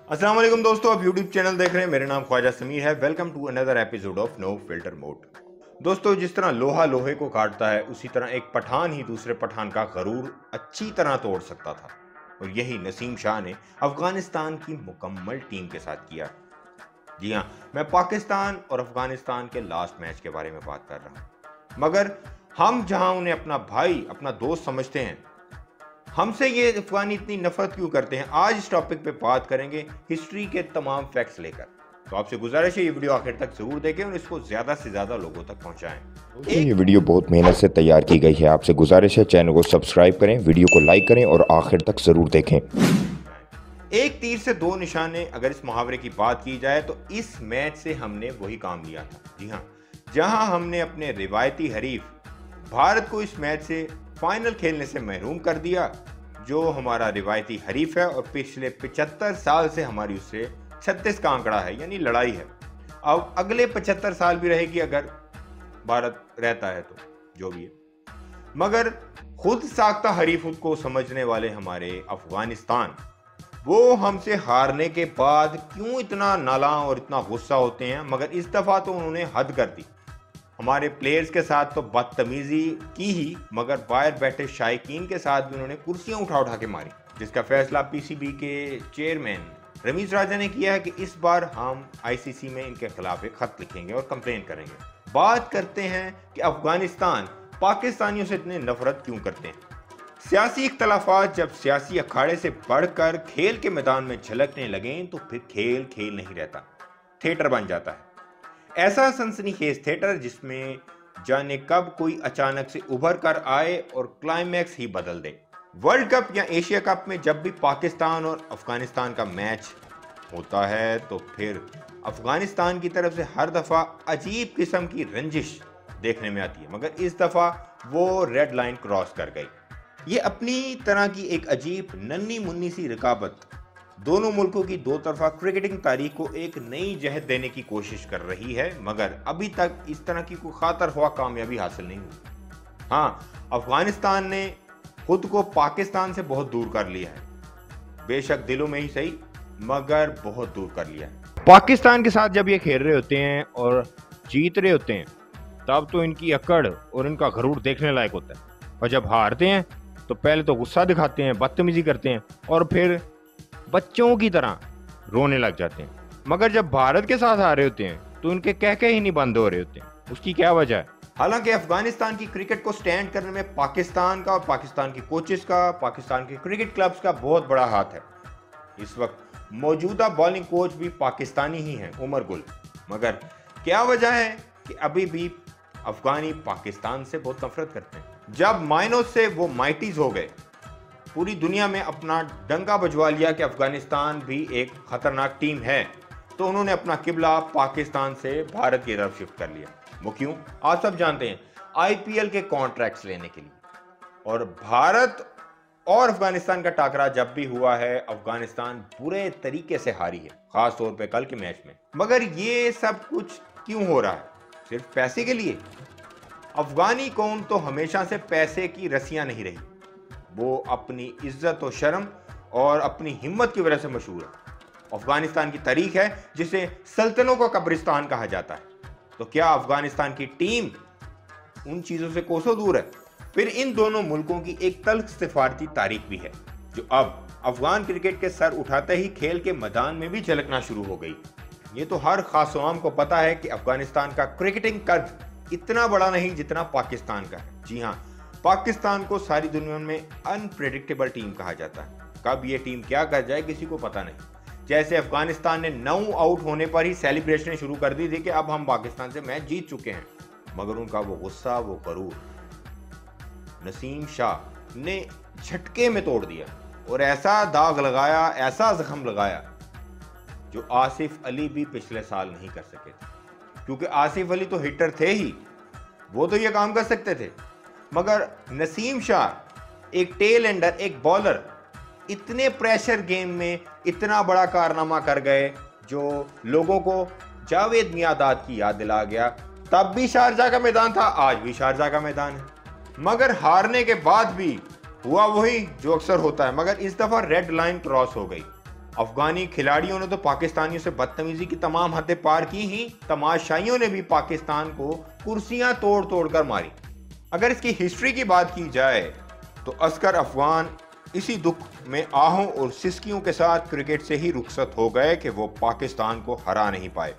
अस्सलाम वालेकुम दोस्तों, आप YouTube चैनल देख रहे हैं। मेरा नाम ख्वाजा समीर है। Welcome to another episode of no filter mode. दोस्तों, जिस तरह लोहा लोहे को काटता है, उसी तरह एक पठान ही दूसरे पठान का गरूर अच्छी तरह तोड़ सकता था। और यही नसीम शाह ने अफगानिस्तान की मुकम्मल टीम के साथ किया। जी हाँ, मैं पाकिस्तान और अफगानिस्तान के लास्ट मैच के बारे में बात कर रहा हूँ। मगर हम जहाँ उन्हें अपना भाई, अपना दोस्त समझते हैं, हमसे ये अफगानी इतनी नफरत क्यों करते हैं? आज इस टॉपिक पे बात करेंगे, हिस्ट्री के तमाम फैक्ट्स लेकर। तो आपसे गुजारिश है, ये वीडियो आखिर तक जरूर देखें और इसको ज्यादा से ज्यादा लोगों तक पहुंचाएं। ये वीडियो बहुत मेहनत से तैयार की गई है। आपसे गुजारिश है चैनल को सब्सक्राइब करें, वीडियो को लाइक करें और आखिर तक जरूर देखें। एक तीर से दो निशाने, अगर इस मुहावरे की बात की जाए तो इस मैच से हमने वही काम लिया था। जी हाँ, जहां हमने अपने रिवायती हरीफ भारत को इस मैच से फाइनल खेलने से महरूम कर दिया, जो हमारा रिवायती हरीफ है और पिछले 75 साल से हमारी उससे 36 का आंकड़ा है, यानी लड़ाई है। अब अगले 75 साल भी रहेगी अगर भारत रहता है तो, जो भी है। मगर खुद साख्ता हरीफ को समझने वाले हमारे अफगानिस्तान, वो हमसे हारने के बाद क्यों इतना नाला और इतना गुस्सा होते हैं? मगर इस दफा तो उन्होंने हद कर दी। हमारे प्लेयर्स के साथ तो बदतमीजी की ही, मगर बाहर बैठे शायकीन के साथ भी उन्होंने कुर्सियां उठा उठा के मारी, जिसका फैसला पीसीबी के चेयरमैन रमीज राजा ने किया है कि इस बार हम आईसीसी में इनके खिलाफ एक खत लिखेंगे और कंप्लेन करेंगे। बात करते हैं कि अफगानिस्तान पाकिस्तानियों से इतने नफरत क्यों करते हैं। सियासी इख्तलाफात जब सियासी अखाड़े से बढ़कर खेल के मैदान में झलकने लगें तो फिर खेल खेल नहीं रहता, थिएटर बन जाता है। ऐसा सनसनीखेज थिएटर जिसमें जाने कब कोई अचानक से उभर कर आए और क्लाइमैक्स ही बदल दे। वर्ल्ड कप या एशिया कप में जब भी पाकिस्तान और अफगानिस्तान का मैच होता है तो फिर अफगानिस्तान की तरफ से हर दफा अजीब किस्म की रंजिश देखने में आती है, मगर इस दफा वो रेड लाइन क्रॉस कर गई। ये अपनी तरह की एक अजीब नन्ही मुन्नी सी रकाबत दोनों मुल्कों की दो तरफा क्रिकेटिंग तारीख को एक नई जहत देने की कोशिश कर रही है, मगर अभी तक इस तरह की कोई खातर हुआ कामयाबी हासिल नहीं हुई। हाँ, अफगानिस्तान ने खुद को पाकिस्तान से बहुत दूर कर लिया है, बेशक दिलों में ही सही, मगर बहुत दूर कर लिया है। पाकिस्तान के साथ जब ये खेल रहे होते हैं और जीत रहे होते हैं, तब तो इनकी अकड़ और इनका गरूर देखने लायक होता है, और जब हारते हैं तो पहले तो गुस्सा दिखाते हैं, बदतमीजी करते हैं और फिर बच्चों की तरह रोने लग जाते हैं। मगर जब भारत के साथ आ रहे होते हैं तो उनके कहके ही नहीं बंद हो रहे होते हैं। उसकी क्या वजह है? हालांकि अफगानिस्तान की क्रिकेट को स्टैंड करने में पाकिस्तान का और पाकिस्तान की कोचेस का, पाकिस्तान के क्रिकेट क्लब्स का बहुत बड़ा हाथ है। इस वक्त मौजूदा बॉलिंग कोच भी पाकिस्तानी ही है, उमर गुल। मगर क्या वजह है कि अभी भी अफगानी पाकिस्तान से बहुत नफरत करते हैं? जब माइनोस से वो माइटीज हो गए, पूरी दुनिया में अपना डंका बजवा लिया कि अफगानिस्तान भी एक खतरनाक टीम है, तो उन्होंने अपना किबला पाकिस्तान से भारत की तरफ शिफ्ट कर लिया। वो क्यों? आप सब जानते हैं, आईपीएल के कॉन्ट्रैक्ट्स लेने के लिए। और भारत और अफगानिस्तान का टाकरा जब भी हुआ है, अफगानिस्तान बुरे तरीके से हारी है, खास तौर पे कल के मैच में। मगर ये सब कुछ क्यों हो रहा है? सिर्फ पैसे के लिए? अफगानी कौम तो हमेशा से पैसे की रस्सियां नहीं रही, वो अपनी इज्जत और शर्म और अपनी हिम्मत की वजह से मशहूर है। अफगानिस्तान की तारीख है जिसे सल्तनों का कब्रिस्तान कहा जाता है। तो क्या अफगानिस्तान की टीम उन चीजों से कोसों दूर है? फिर इन दोनों मुल्कों की एक तल्ख सिफारती तारीख भी है, जो अब अफगान क्रिकेट के सर उठाते ही खेल के मैदान में भी झलकना शुरू हो गई। ये तो हर खास आम को पता है कि अफगानिस्तान का क्रिकेटिंग कद इतना बड़ा नहीं जितना पाकिस्तान का है। जी हाँ, पाकिस्तान को सारी दुनिया में अनप्रेडिक्टेबल टीम कहा जाता है। कब ये टीम क्या कर जाए किसी को पता नहीं। जैसे अफगानिस्तान ने 9 आउट होने पर ही सेलिब्रेशन शुरू कर दी थी कि अब हम पाकिस्तान से मैच जीत चुके हैं, मगर उनका वो गुस्सा, वो गरूर नसीम शाह ने झटके में तोड़ दिया और ऐसा दाग लगाया, ऐसा जख्म लगाया, जो आसिफ अली भी पिछले साल नहीं कर सके थे। क्योंकि आसिफ अली तो हिटर थे ही, वो तो ये काम कर सकते थे, मगर नसीम शाह एक टेल एंडर, एक बॉलर, इतने प्रेशर गेम में इतना बड़ा कारनामा कर गए जो लोगों को जावेद मियादाद की याद दिला गया। तब भी शारजा का मैदान था, आज भी शारजा का मैदान है। मगर हारने के बाद भी हुआ वही जो अक्सर होता है, मगर इस दफा रेड लाइन क्रॉस हो गई। अफगानी खिलाड़ियों ने तो पाकिस्तानियों से बदतमीजी की तमाम हदें पार की ही, तमाशाइयों ने भी पाकिस्तान को कुर्सियां तोड़ तोड़ कर मारी। अगर इसकी हिस्ट्री की बात की जाए तो असगर अफगान इसी दुख में आहों और सिसकियों के साथ क्रिकेट से ही रुखसत हो गए कि वो पाकिस्तान को हरा नहीं पाए।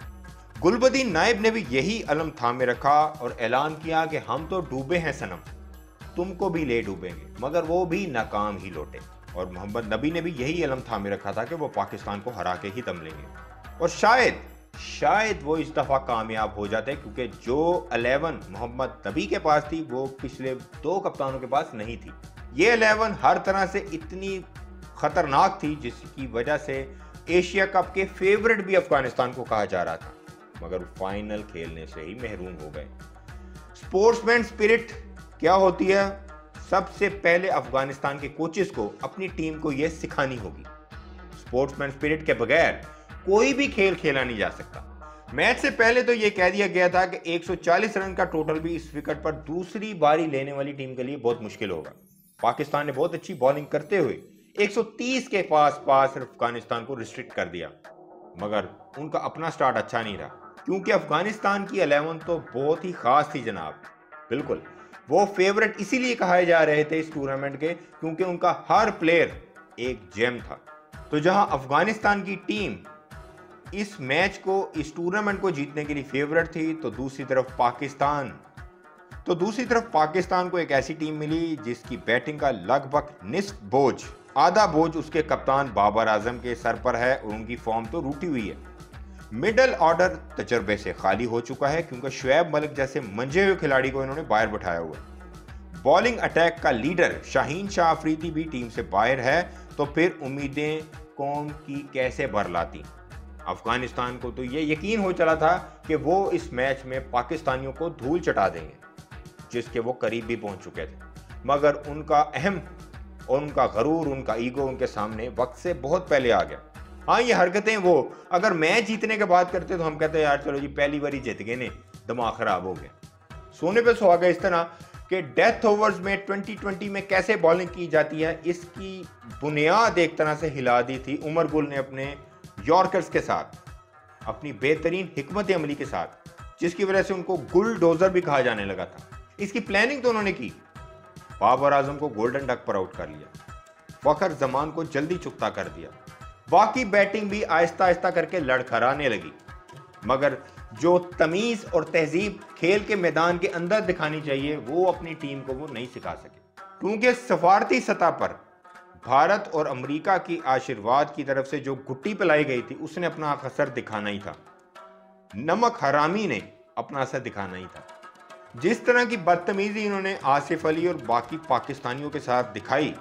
गुलबदीन नाइब ने भी यही अलम थामे रखा और ऐलान किया कि हम तो डूबे हैं सनम, तुमको भी ले डूबेंगे, मगर वो भी नाकाम ही लौटे। और मोहम्मद नबी ने भी यही अलम थामे रखा था कि वो पाकिस्तान को हरा के ही दम लेंगे। और शायद वो इस दफा कामयाब हो जाते, क्योंकि जो 11 मोहम्मद नबी के पास थी वो पिछले 2 कप्तानों के पास नहीं थी। ये 11 हर तरह से इतनी खतरनाक थी जिसकी वजह से एशिया कप के फेवरेट भी अफगानिस्तान को कहा जा रहा था, मगर फाइनल खेलने से ही महरूम हो गए। स्पोर्ट्समैन स्पिरिट क्या होती है? सबसे पहले अफगानिस्तान के कोचेस को अपनी टीम को यह सिखानी होगी। स्पोर्ट्समैन स्पिरिट के बगैर कोई भी खेल खेला नहीं जा सकता। मैच से पहले तो यह कह दिया गया था कि 140 रन का टोटल भी इस विकेट पर दूसरी बारी लेने वाली टीम के लिए बहुत मुश्किल होगा। पाकिस्तान ने बहुत अच्छी बॉलिंग करते हुए 130 के पास अफगानिस्तान को रिस्ट्रिक्ट कर दिया, मगर उनका अपना स्टार्ट अच्छा नहीं रहा, क्योंकि अफगानिस्तान की 11 तो बहुत ही खास थी जनाब। बिल्कुल, वो फेवरेट इसीलिए कहे जा रहे थे इस टूर्नामेंट के, क्योंकि उनका हर प्लेयर एक जेम था। तो जहां अफगानिस्तान की टीम इस मैच को, इस टूर्नामेंट को जीतने के लिए फेवरेट थी, तो दूसरी तरफ पाकिस्तान को एक ऐसी टीम मिली जिसकी बैटिंग का लगभग निस्फ बोझ, आधा बोझ उसके कप्तान बाबर आजम के सर पर है और उनकी फॉर्म तो रूठी हुई है। मिडल ऑर्डर तजर्बे से खाली हो चुका है, क्योंकि शुएब मलिक जैसे मंजे हुए खिलाड़ी को इन्होंने बाहर बैठाया हुआ है। बॉलिंग अटैक का लीडर शाहीन शाह अफरीदी भी टीम से बाहर है, तो फिर उम्मीदें कौम की कैसे बरलाती। अफगानिस्तान को तो ये यकीन हो चला था कि वो इस मैच में पाकिस्तानियों को धूल चटा देंगे, जिसके वो करीब भी पहुंच चुके थे, मगर उनका अहम और उनका गरूर, उनका ईगो उनके सामने वक्त से बहुत पहले आ गया। हाँ, ये हरकतें वो अगर मैच जीतने के बाद करते तो हम कहते यार चलो जी पहली बारी जीत गए ने, दिमाग खराब हो गया। सोने पे सुहागा इस तरह कि डेथ ओवर्स में 2020 में कैसे बॉलिंग की जाती है, इसकी बुनियाद एक तरह से हिला दी थी उमर गुल ने अपने यॉर्कर्स के साथ, अपनी बेहतरीन हिकमत अमली के साथ, जिसकी वजह से उनको गुलडोजर भी कहा जाने लगा था। इसकी प्लानिंग तो उन्होंने की, बाबर आजम को गोल्डन डक पर आउट कर लिया, फखर जमान को जल्दी चुकता कर दिया, बाकी बैटिंग भी आहिस्ता आहिस्ता करके लड़खड़ाने लगी, मगर जो तमीज और तहजीब खेल के मैदान के अंदर दिखानी चाहिए वो अपनी टीम को वो नहीं सिखा सके, क्योंकि सफारती सतह पर भारत और अमेरिका की आशीर्वाद की तरफ से जो गुट्टी पिलाई गई थी उसने अपना असर दिखाना ही था, नमक हरामी ने अपना असर दिखाना ही था। जिस तरह की बदतमीजी इन्होंने आसिफ अली और बाकी पाकिस्तानियों के साथ दिखाई,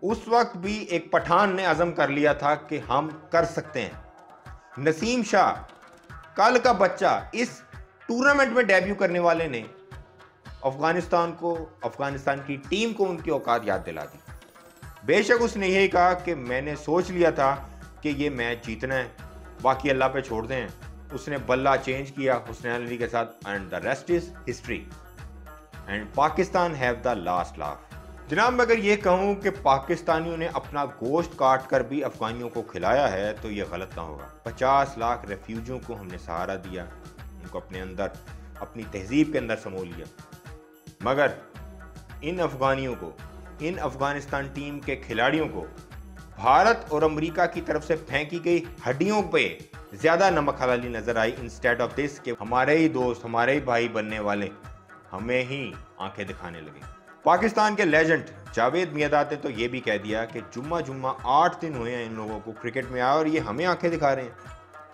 उस वक्त भी एक पठान ने अज़म कर लिया था कि हम कर सकते हैं। नसीम शाह, कल का बच्चा, इस टूर्नामेंट में डेब्यू करने वाले ने अफगानिस्तान की टीम को उनकी औकात याद दिला दी। बेशक उसने यही कहा कि मैंने सोच लिया था कि ये मैच जीतना है, बाकी अल्लाह पे छोड़ दें। उसने बल्ला चेंज किया हुसैन अली के साथ, and the rest is history, and Pakistan have the last laugh. जनाब, मैं अगर ये कहूँ कि पाकिस्तानियों ने अपना गोश्त काट कर भी अफगानियों को खिलाया है तो ये गलत ना होगा। 50 लाख रेफ्यूजियों को हमने सहारा दिया, उनको अपने अंदर, अपनी तहजीब के अंदर समो लिया, मगर इन अफगानियों को, इन अफगानिस्तान टीम के खिलाड़ियों को भारत और अमेरिका की तरफ से फेंकी गई हड्डियों पे ज्यादा नमक हलाली नजर आई, इंस्टेड ऑफ दिस कि हमारे ही दोस्त, हमारे ही भाई बनने वाले हमें ही आंखें दिखाने लगे। पाकिस्तान के लेजेंड जावेद मियादाद ने तो ये भी कह दिया कि जुम्मा 8 दिन हुए हैं इन लोगों को क्रिकेट में आया और ये हमें आंखें दिखा रहे हैं।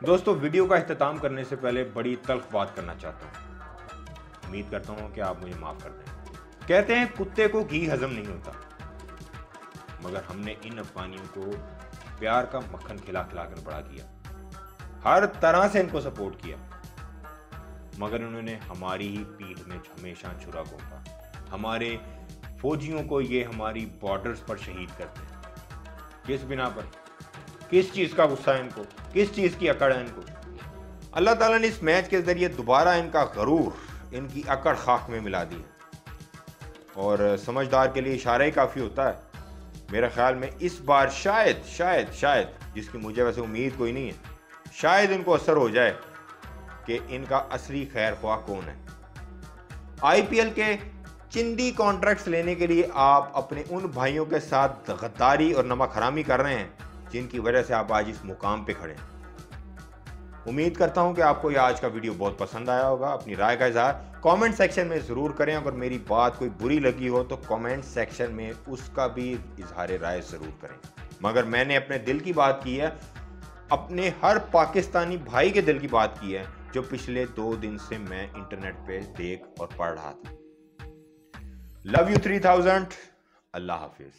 दोस्तों, वीडियो का इख्तिताम करने से पहले बड़ी तल्ख बात करना चाहता हूँ, उम्मीद करता हूँ कि आप मुझे माफ़ कर दें। कहते हैं कुत्ते को घी हजम नहीं होता, मगर हमने इन अफगानियों को प्यार का मक्खन खिला खिला कर बड़ा किया, हर तरह से इनको सपोर्ट किया, मगर उन्होंने हमारी ही पीठ में हमेशा छुरा घोंपा। हमारे फौजियों को ये हमारी बॉर्डर्स पर शहीद करते हैं। किस बिना पर? किस चीज़ का गुस्सा है इनको, किस चीज़ की अकड़ है इनको? अल्लाह ताला ने इस मैच के ज़रिए दोबारा इनका गरूर, इनकी अकड़ खाक में मिला दी है। और समझदार के लिए इशारा ही काफ़ी होता है। मेरे ख्याल में इस बार शायद जिसकी मुझे वैसे उम्मीद कोई नहीं है, शायद इनको असर हो जाए कि इनका असली खैर ख्वाह कौन है। आईपीएल के चिंदी कॉन्ट्रैक्ट्स लेने के लिए आप अपने उन भाइयों के साथ गद्दारी और नमक हरामी कर रहे हैं जिनकी वजह से आप आज इस मुकाम पे खड़े हैं। उम्मीद करता हूं कि आपको यह आज का वीडियो बहुत पसंद आया होगा। अपनी राय का इजहार कमेंट सेक्शन में ज़रूर करें। अगर मेरी बात कोई बुरी लगी हो तो कमेंट सेक्शन में उसका भी इजहार राय ज़रूर करें। मगर मैंने अपने दिल की बात की है, अपने हर पाकिस्तानी भाई के दिल की बात की है जो पिछले 2 दिन से मैं इंटरनेट पे देख और पढ़ रहा था। Love you 3000। Allah Hafiz.